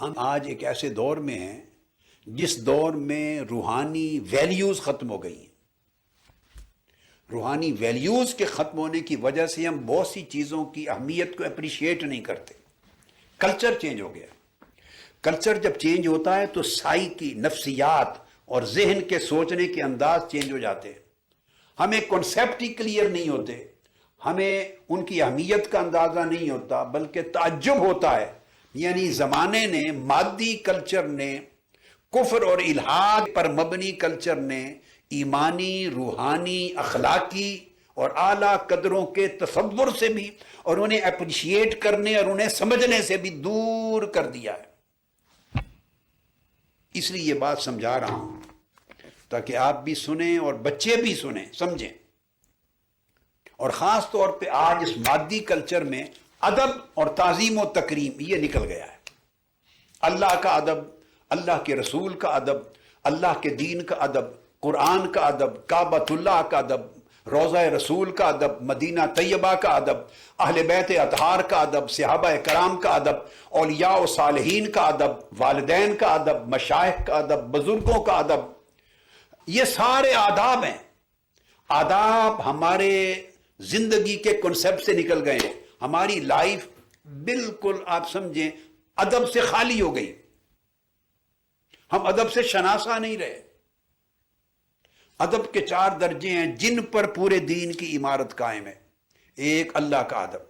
ہم آج ایک ایسے دور میں ہیں جس دور میں روحانی ویلیوز ختم ہو گئی ہیں۔ روحانی ویلیوز کے ختم ہونے کی وجہ سے ہم بہت سی چیزوں کی اہمیت کو اپریشیٹ نہیں کرتے۔ کلچر چینج ہو گیا۔ کلچر جب چینج ہوتا ہے تو سائیکی، نفسیات اور ذہن کے سوچنے کے انداز چینج ہو جاتے ہیں۔ ہمیں کنسیپٹ ہی کلیئر نہیں ہوتے، ہمیں ان کی اہمیت کا اندازہ نہیں ہوتا، بلکہ تعجب ہوتا ہے۔ یعنی زمانے نے، مادی کلچر نے، کفر اور الحاد پر مبنی کلچر نے ایمانی، روحانی، اخلاقی اور اعلیٰ قدروں کے تصور سے بھی اور انہیں اپریشیٹ کرنے اور انہیں سمجھنے سے بھی دور کر دیا ہے۔ اس لیے یہ بات سمجھا رہا ہوں تاکہ آپ بھی سنیں اور بچے بھی سنیں، سمجھیں۔ اور خاص طور پہ آج اس مادی کلچر میں ادب اور تعظیم و تکریم یہ نکل گیا ہے۔ اللہ کا ادب، اللہ کے رسول کا ادب، اللہ کے دین کا ادب، قرآن کا ادب، کعبۃ اللہ کا ادب، روضہ رسول کا ادب، مدینہ طیبہ کا ادب، اہل بیت اطہار کا ادب، صحابہ کرام کا ادب، اولیاء و صالحین کا ادب، والدین کا ادب، مشائخ کا ادب، بزرگوں کا ادب، یہ سارے آداب ہیں۔ آداب ہمارے زندگی کے کنسیپٹ سے نکل گئے ہیں۔ ہماری لائف بالکل آپ سمجھیں ادب سے خالی ہو گئی۔ ہم ادب سے شناسا نہیں رہے۔ ادب کے 4 درجے ہیں جن پر پورے دین کی عمارت قائم ہے۔ ایک اللہ کا ادب،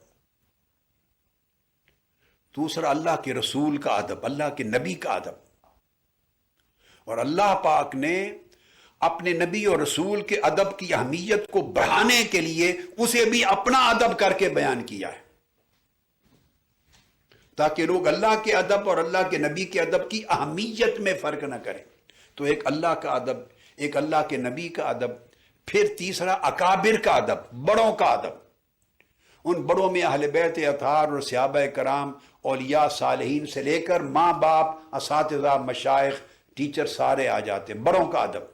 دوسرا اللہ کے رسول کا ادب، اللہ کے نبی کا ادب، اور اللہ پاک نے اپنے نبی اور رسول کے ادب کی اہمیت کو بڑھانے کے لیے اسے بھی اپنا ادب کر کے بیان کیا ہے، تاکہ لوگ اللہ کے ادب اور اللہ کے نبی کے ادب کی اہمیت میں فرق نہ کریں۔ تو ایک اللہ کا ادب، ایک اللہ کے نبی کا ادب، پھر تیسرا اکابر کا ادب، بڑوں کا ادب۔ ان بڑوں میں اہل بیت اطہار اور صحابہ کرام، اولیاء صالحین سے لے کر ماں باپ، اساتذہ، مشائخ، ٹیچر سارے آ جاتے ہیں۔ بڑوں کا ادب۔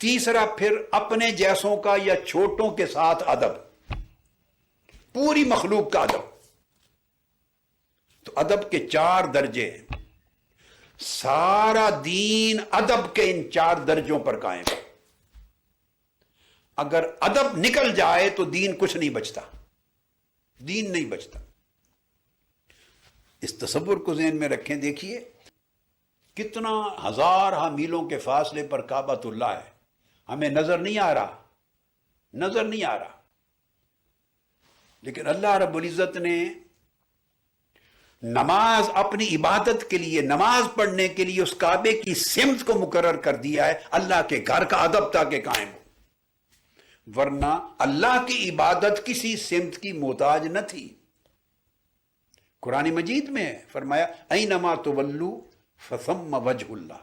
تیسرا پھر اپنے جیسوں کا یا چھوٹوں کے ساتھ ادب، پوری مخلوق کا ادب۔ تو ادب کے 4 درجے ہیں۔ سارا دین ادب کے ان 4 درجوں پر قائم ہے۔ اگر ادب نکل جائے تو دین کچھ نہیں بچتا، دین نہیں بچتا۔ اس تصور کو ذہن میں رکھیں۔ دیکھیے کتنا ہزارہ میلوں کے فاصلے پر کعبۃ اللہ ہے، ہمیں نظر نہیں آ رہا، نظر نہیں آ رہا، لیکن اللہ رب العزت نے نماز اپنی عبادت کے لیے، نماز پڑھنے کے لیے اس کعبے کی سمت کو مقرر کر دیا ہے، اللہ کے گھر کا ادب تاکہ قائم ہو، ورنہ اللہ کی عبادت کسی سمت کی محتاج نہ تھی۔ قرآن مجید میں ہے، فرمایا اینما تولوا فثم وجہ اللہ،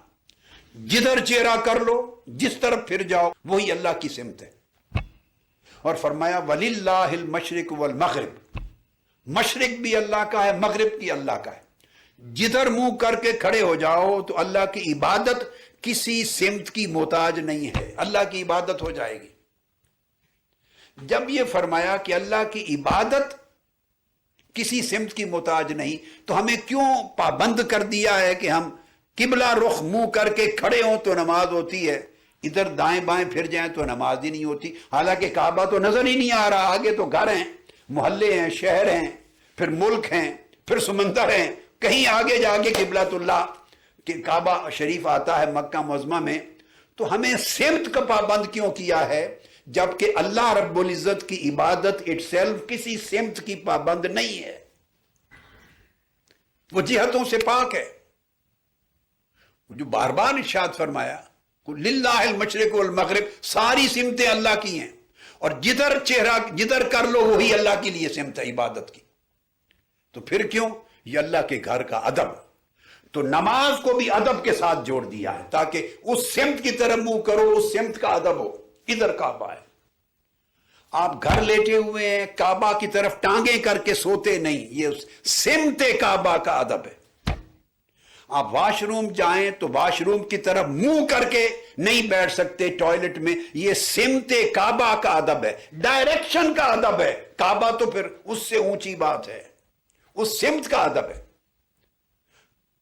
جدھر چہرہ کر لو، جس طرف پھر جاؤ، وہی اللہ کی سمت ہے۔ اور فرمایا وَلِلَّهِ الْمَشْرِقُ وَالْمَغْرِبُ، مشرق بھی اللہ کا ہے، مغرب بھی اللہ کا ہے۔ جدھر منہ کر کے کھڑے ہو جاؤ تو اللہ کی عبادت کسی سمت کی محتاج نہیں ہے، اللہ کی عبادت ہو جائے گی۔ جب یہ فرمایا کہ اللہ کی عبادت کسی سمت کی محتاج نہیں، تو ہمیں کیوں پابند کر دیا ہے کہ ہم قبلہ رخ منہ کر کے کھڑے ہوں تو نماز ہوتی ہے، ادھر دائیں بائیں پھر جائیں تو نماز ہی نہیں ہوتی؟ حالانکہ کعبہ تو نظر ہی نہیں آ رہا، آگے تو گھر ہیں، محلے ہیں، شہر ہیں، پھر ملک ہیں، پھر سمندر ہیں، کہیں آگے جا کے قبلۃ اللہ کہ کعبہ شریف آتا ہے مکہ معظمہ میں۔ تو ہمیں سمت کا پابند کیوں کیا ہے جبکہ اللہ رب العزت کی عبادت اٹ سیلف کسی سمت کی پابند نہیں ہے، وہ جہتوں سے پاک ہے۔ جو بار بار ارشاد فرمایا للہ المشرق والمغرب، ساری سمتیں اللہ کی ہیں، اور جدھر چہرہ جدھر کر لو وہی اللہ کے لیے سمت ہے عبادت کی۔ تو پھر کیوں؟ یہ اللہ کے گھر کا ادب۔ تو نماز کو بھی ادب کے ساتھ جوڑ دیا ہے تاکہ اس سمت کی طرف منہ کرو، اس سمت کا ادب ہو۔ ادھر کعبہ ہے، آپ گھر لیٹے ہوئے ہیں، کعبہ کی طرف ٹانگیں کر کے سوتے نہیں، یہ سمت کعبہ کا ادب ہے۔ آپ واش روم جائیں تو واش روم کی طرف منہ کر کے نہیں بیٹھ سکتے ٹوائلٹ میں، یہ سمت کعبہ کا ادب ہے، ڈائریکشن کا ادب ہے۔ کعبہ تو پھر اس سے اونچی بات ہے، اس سمت کا ادب ہے۔